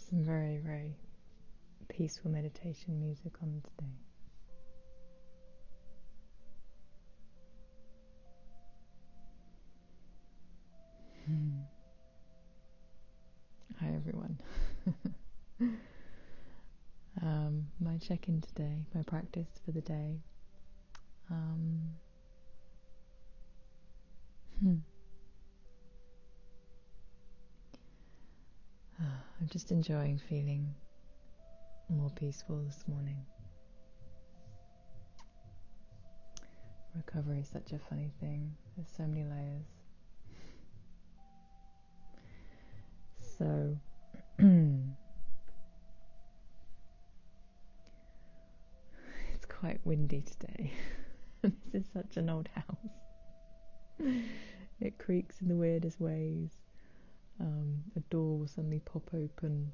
some very, very peaceful meditation music on today. Hi everyone. My check-in today, my practice for the day. I'm just enjoying feeling more peaceful this morning. Recovery is such a funny thing. There's so many layers. So, it's quite windy today. This is such an old house. It creaks in the weirdest ways. A door will suddenly pop open.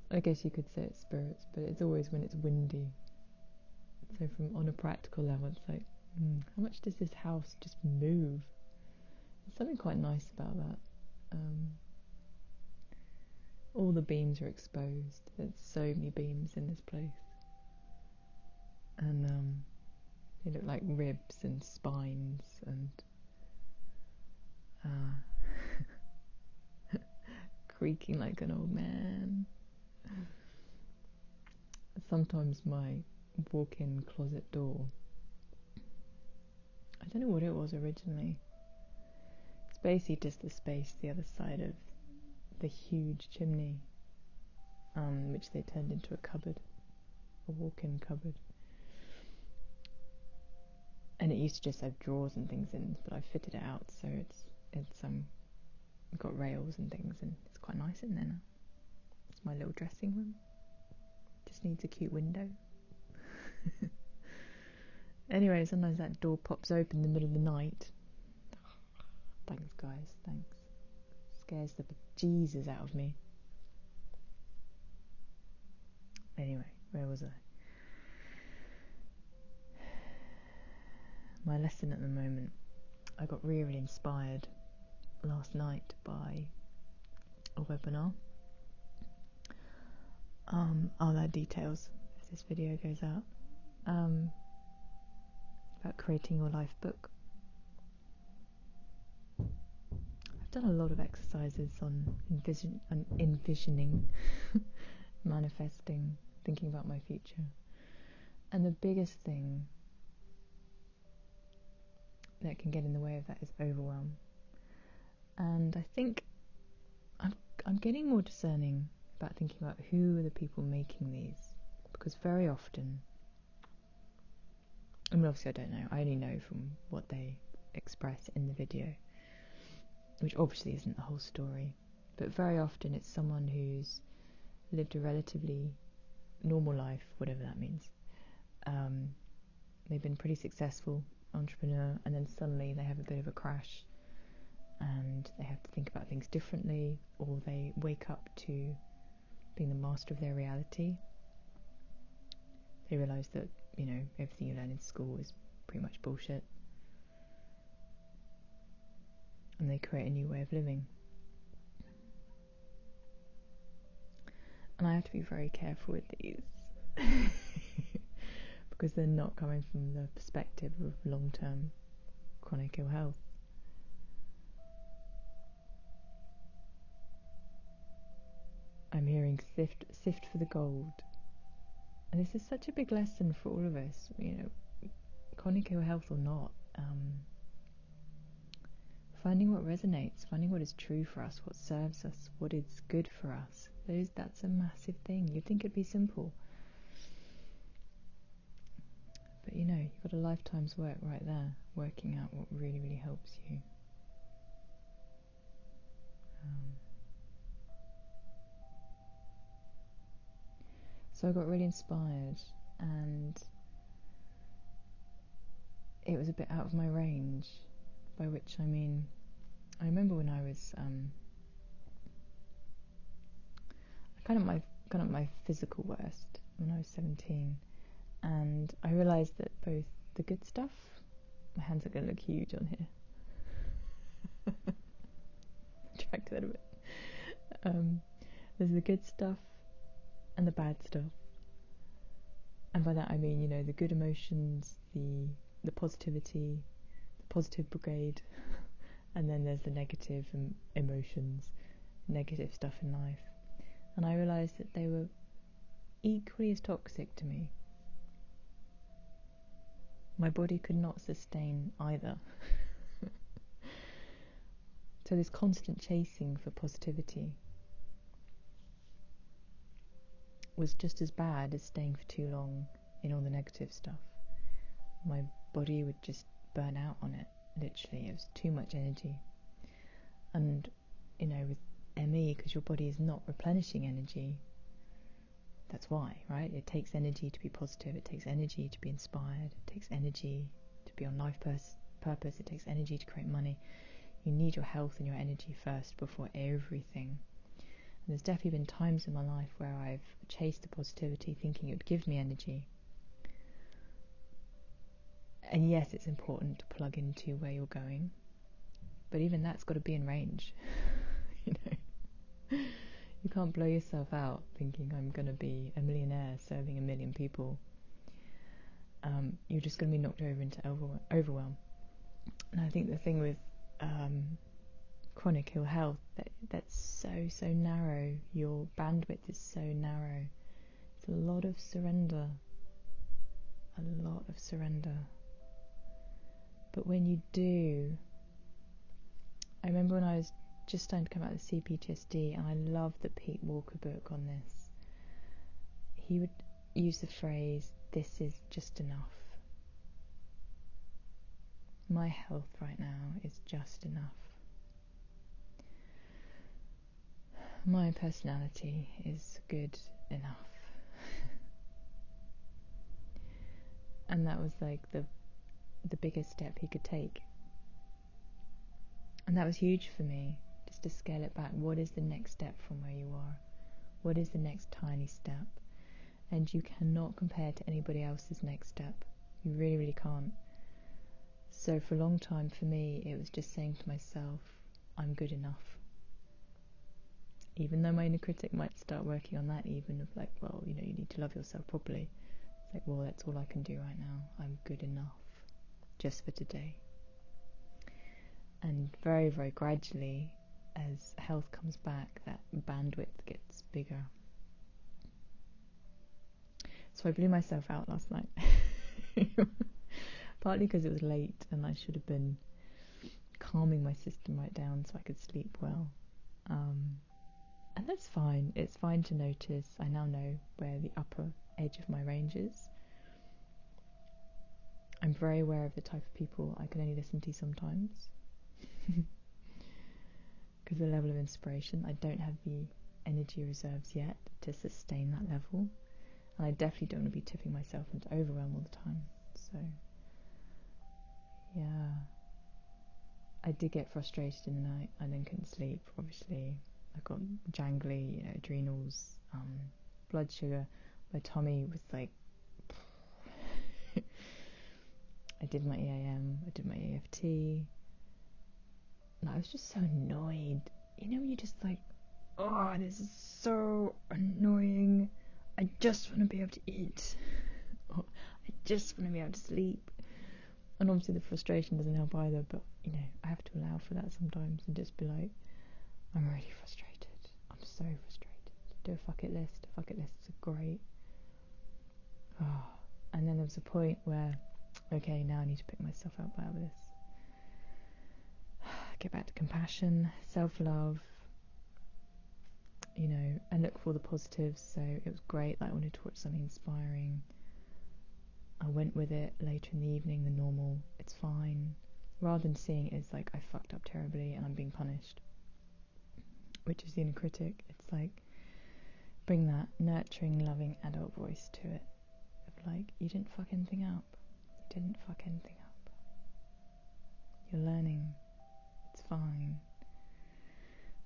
I guess you could say it's spirits, but it's always when it's windy. So on a practical level, it's like, how much does this house just move? There's something quite nice about that. All the beams are exposed. There's so many beams in this place. And they look like ribs and spines and creaking like an old man. Sometimes my walk-in closet door, I don't know what it was originally. It's basically just the space the other side of the huge chimney, which they turned into a cupboard, a walk-in cupboard. And it used to just have drawers and things in, but I fitted it out, so it's got rails and things, and it's quite nice in there now. It's my little dressing room. Just needs a cute window. Anyway, sometimes that door pops open in the middle of the night. Thanks, guys. Thanks. Scares the bejesus out of me. Anyway, where was I? My lesson at the moment. I got really inspired last night by a webinar. I'll add details if this video goes out. About creating your life book. I've done a lot of exercises on envisioning, manifesting, thinking about my future. And the biggest thing that can get in the way of that is overwhelm. And I think I'm getting more discerning about thinking about who are the people making these, because very often, I mean, obviously I don't know, I only know from what they express in the video, which obviously isn't the whole story, but very often it's someone who's lived a relatively normal life, whatever that means. They've been pretty successful entrepreneur, and then suddenly they have a bit of a crash and they have to think about things differently, or they wake up to being the master of their reality. They realise that, everything you learn in school is pretty much bullshit, and they create a new way of living. And I have to be very careful with these because they're not coming from the perspective of long-term chronic ill health. I'm hearing sift for the gold. And this is such a big lesson for all of us, chronic ill health or not. Finding what resonates, finding what is true for us, what serves us, what is good for us. That's a massive thing. You'd think it'd be simple. But you've got a lifetime's work right there, working out what really, really helps you. So I got really inspired, and it was a bit out of my range, by which I mean, I remember when I was kind of my physical worst when I was 17, and I realised that both the good stuff, my hands are going to look huge on here, back to that a bit. There's the good stuff and the bad stuff. And by that I mean, you know, the good emotions, the positivity, the positive brigade, and then there's the negative emotions, negative stuff in life. And I realised that they were equally as toxic to me. My body could not sustain either. So this constant chasing for positivity was just as bad as staying for too long in all the negative stuff. My body would just burn out on it, literally. It was too much energy. And, you know, with ME, because your body is not replenishing energy, that's why, right? It takes energy to be positive, it takes energy to be inspired, it takes energy to be on life purpose, it takes energy to create money. You need your health and your energy first before everything. And there's definitely been times in my life where I've chased the positivity thinking it would give me energy. And yes, it's important to plug into where you're going, but even that's got to be in range. You know, you can't blow yourself out thinking I'm going to be a millionaire serving 1 million people. You're just going to be knocked over into overwhelm. And I think the thing with chronic ill health, that's so narrow. Your bandwidth is so narrow. It's a lot of surrender. But when you do, I remember when I was just starting to come out of the CPTSD, and I love the Pete Walker book on this. He would use the phrase, "This is just enough. My health right now is just enough. My personality is good enough." And that was like the biggest step he could take. And that was huge for me, just to scale it back. What is the next step from where you are? What is the next tiny step? And you cannot compare to anybody else's next step. You really, really can't. So for a long time for me, it was just saying to myself, I'm good enough. Even though my inner critic might start working on that even of like, well, you know, you need to love yourself properly. It's like, well, that's all I can do right now. I'm good enough. Just for today. And very, very gradually, as health comes back, that bandwidth gets bigger. So I blew myself out last night. Partly because it was late and I should have been calming my system right down so I could sleep well. And that's fine. It's fine to notice. I now know where the upper edge of my range is. I'm very aware of the type of people I can only listen to sometimes. Because the level of inspiration, I don't have the energy reserves yet to sustain that level. And I definitely don't want to be tipping myself into overwhelm all the time. So, yeah. I did get frustrated in the night. I then couldn't sleep, obviously. I got jangly, you know, adrenals, blood sugar. My tummy was like... I did my EAM, I did my EFT, and I was just so annoyed. You know, when you're just like, oh, this is so annoying. I just want to be able to eat. Or I just want to be able to sleep. And obviously the frustration doesn't help either, but, you know, I have to allow for that sometimes and just be like, I'm really frustrated. I'm so frustrated. Do a fuck it list. A fuck it list is great. Oh. And then there was a point where, okay, now I need to pick myself up out of this. Get back to compassion, self-love, you know, and look for the positives. So it was great. Like, I wanted to watch something inspiring. I went with it later in the evening, the normal, it's fine. Rather than seeing it as like, I fucked up terribly and I'm being punished, which is the inner critic. It's like, bring that nurturing, loving adult voice to it. Of like, you didn't fuck anything up. You didn't fuck anything up. You're learning. It's fine.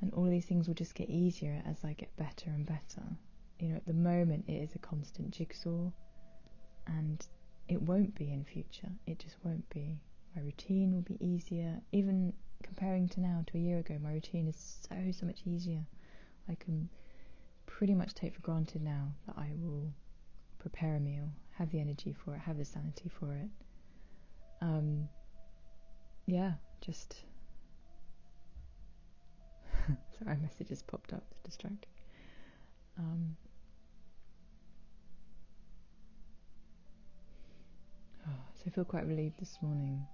And all of these things will just get easier as I get better and better. You know, at the moment it is a constant jigsaw, and it won't be in future. It just won't be. My routine will be easier. Even comparing to now, to a year ago, my routine is so much easier. I can pretty much take for granted now that I will prepare a meal, have the energy for it, have the sanity for it. Just sorry, a message just popped up, it's distracting. So I feel quite relieved this morning,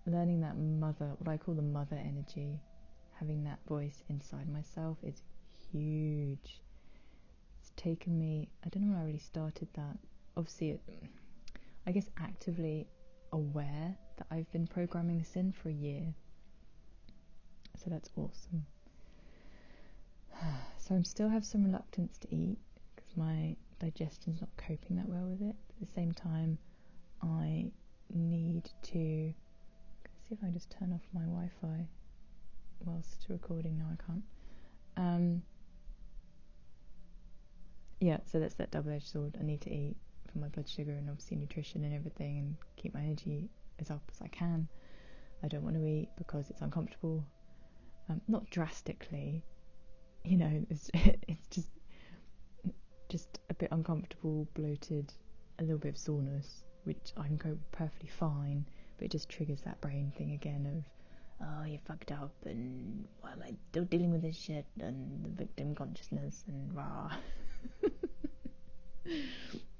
learning that mother, what I call the mother energy, having that voice inside myself is huge. It's taken me, I don't know when I really started that. Obviously, I guess actively aware that I've been programming this in for a year. So that's awesome. So I still have some reluctance to eat because my digestion's not coping that well with it. But at the same time, I need to see if I can just turn off my Wi-Fi whilst recording. No, I can't. So that's that double-edged sword. I need to eat for my blood sugar and obviously nutrition and everything, and keep my energy as up as I can. I don't want to eat because it's uncomfortable. Not drastically, it's just a bit uncomfortable, bloated, a little bit of soreness, which I can cope perfectly fine, but it just triggers that brain thing again of, oh, you fucked up, and why am I still dealing with this shit, and the victim consciousness, and rah.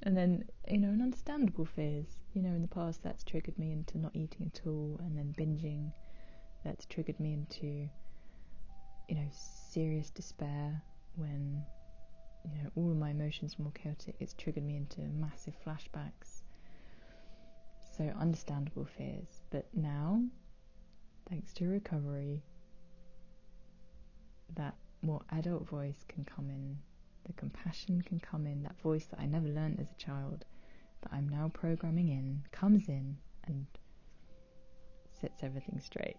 And then, an understandable fears. In the past that's triggered me into not eating at all, and then binging. That's triggered me into, serious despair when, all of my emotions are more chaotic. It's triggered me into massive flashbacks. So understandable fears. But now, thanks to recovery, that more adult voice can come in. The compassion can come in. That voice that I never learned as a child, that I'm now programming in, comes in and sets everything straight.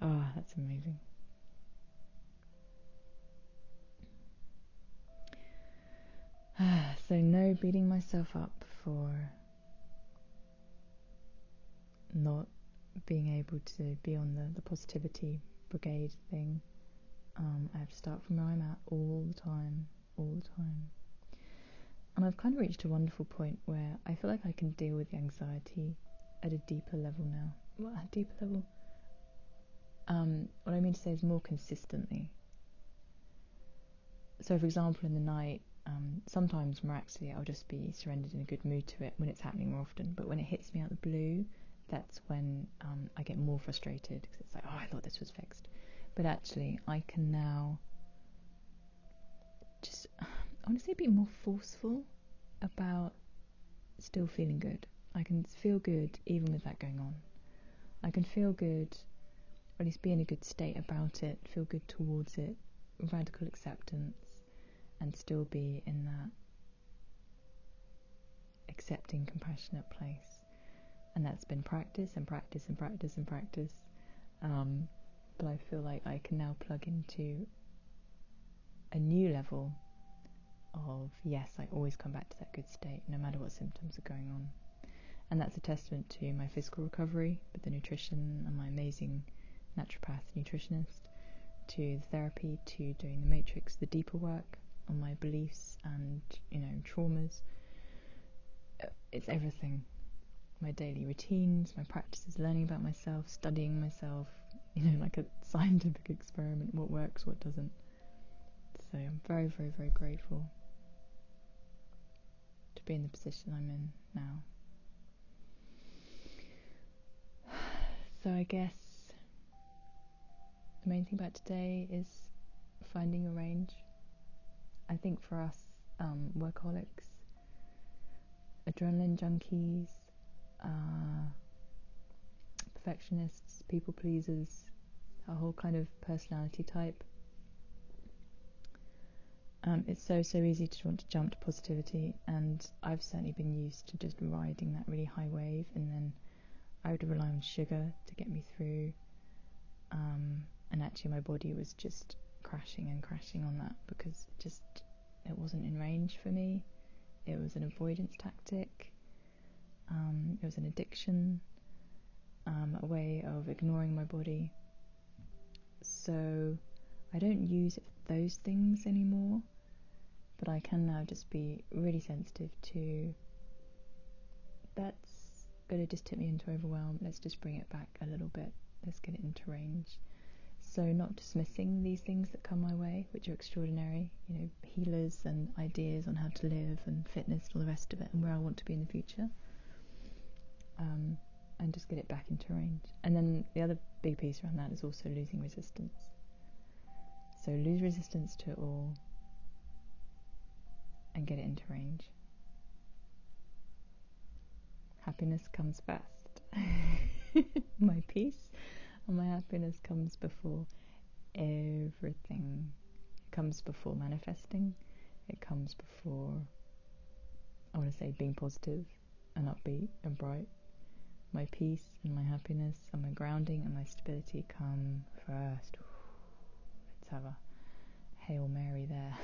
Oh, that's amazing. So no beating myself up for not being able to be on the positivity brigade thing. I have to start from where I'm at all the time. And I've kind of reached a wonderful point where I feel like I can deal with the anxiety at a deeper level now. Well, at a deeper level? What I mean to say is more consistently. So, for example, in the night, sometimes miraculously I'll just be surrendered in a good mood to it when it's happening more often. But when it hits me out the blue, that's when I get more frustrated because it's like, oh, I thought this was fixed. But actually, I can now just, I want to say, be more forceful about still feeling good. I can feel good even with that going on. I can feel good, or at least be in a good state about it, feel good towards it, radical acceptance, and still be in that accepting, compassionate place. And that's been practice and practice and practice and practice. But I feel like I can now plug into a new level of, yes, I always come back to that good state no matter what symptoms are going on. And that's a testament to my physical recovery with the nutrition and my amazing naturopath nutritionist, to the therapy, to doing the matrix, the deeper work on my beliefs and, traumas. It's everything. My daily routines, my practices, learning about myself, studying myself, like a scientific experiment, what works, what doesn't. So I'm very, very, very grateful to be in the position I'm in now. So I guess the main thing about today is finding a range. I think for us, workaholics, adrenaline junkies, perfectionists, people pleasers, a whole kind of personality type, it's so easy to want to jump to positivity, and I've certainly been used to just riding that really high wave, and then I would rely on sugar to get me through, and actually my body was just crashing on that because it wasn't in range for me. It was an avoidance tactic, it was an addiction, a way of ignoring my body. So I don't use those things anymore, but I can now just be really sensitive to, that's going to just tip me into overwhelm, let's just bring it back a little bit, let's get it into range. So not dismissing these things that come my way, which are extraordinary, you know, healers and ideas on how to live and fitness and all the rest of it, and where I want to be in the future, and just get it back into range. And then the other big piece around that is also losing resistance. So lose resistance to it all and get it into range. Happiness comes first. My peace and my happiness comes before everything. It comes before manifesting. It comes before, I want to say, being positive and upbeat and bright. My peace and my happiness and my grounding and my stability come first. Let's have a Hail Mary there.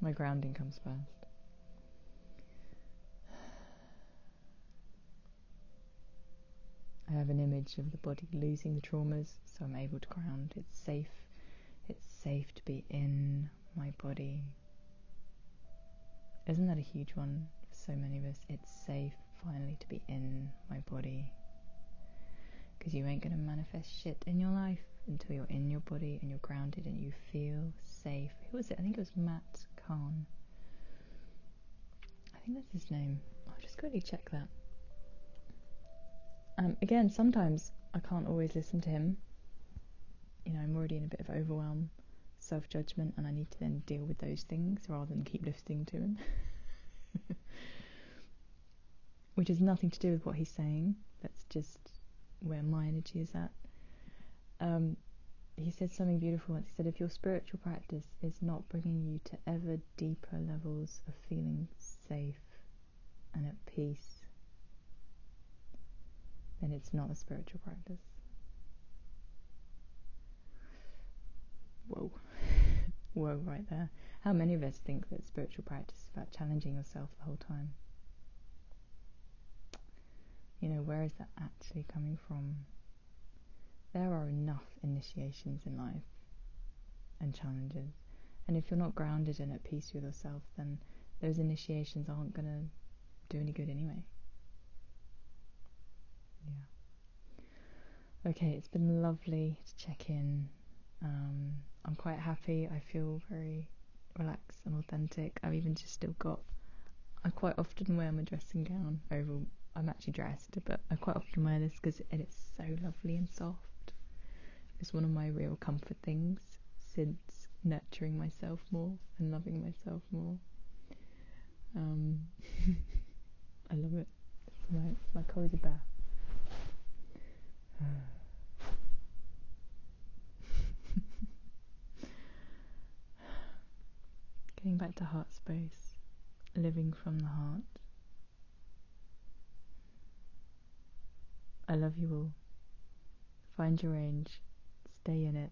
My grounding comes first. I have an image of the body losing the traumas, so I'm able to ground. It's safe. It's safe to be in my body. Isn't that a huge one for so many of us? It's safe finally to be in my body, because you ain't gonna manifest shit in your life until you're in your body and you're grounded and you feel safe. Who was it? I think it was Matt Kahn. I think that's his name. I'll just quickly check that. Again, sometimes I can't always listen to him. You know, I'm already in a bit of overwhelm, self-judgment, and I need to then deal with those things rather than keep listening to him. Which has nothing to do with what he's saying. That's just where my energy is at. He said something beautiful once. He said, if your spiritual practice is not bringing you to ever deeper levels of feeling safe and at peace, then it's not a spiritual practice. Whoa. Whoa, right there. How many of us think that spiritual practice is about challenging yourself the whole time? You know, where is that actually coming from? There are enough initiations in life and challenges. And if you're not grounded and at peace with yourself, then those initiations aren't going to do any good anyway. Yeah. Okay, it's been lovely to check in. I'm quite happy. I feel very relaxed and authentic. I've even just still got, I quite often wear my dressing gown over, I'm actually dressed, but I quite often wear this because it's so lovely and soft. It's one of my real comfort things since nurturing myself more and loving myself more. I love it. It's my cozy bath. Getting back to heart space, living from the heart. I love you all. Find your range, stay in it.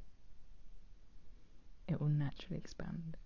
It will naturally expand.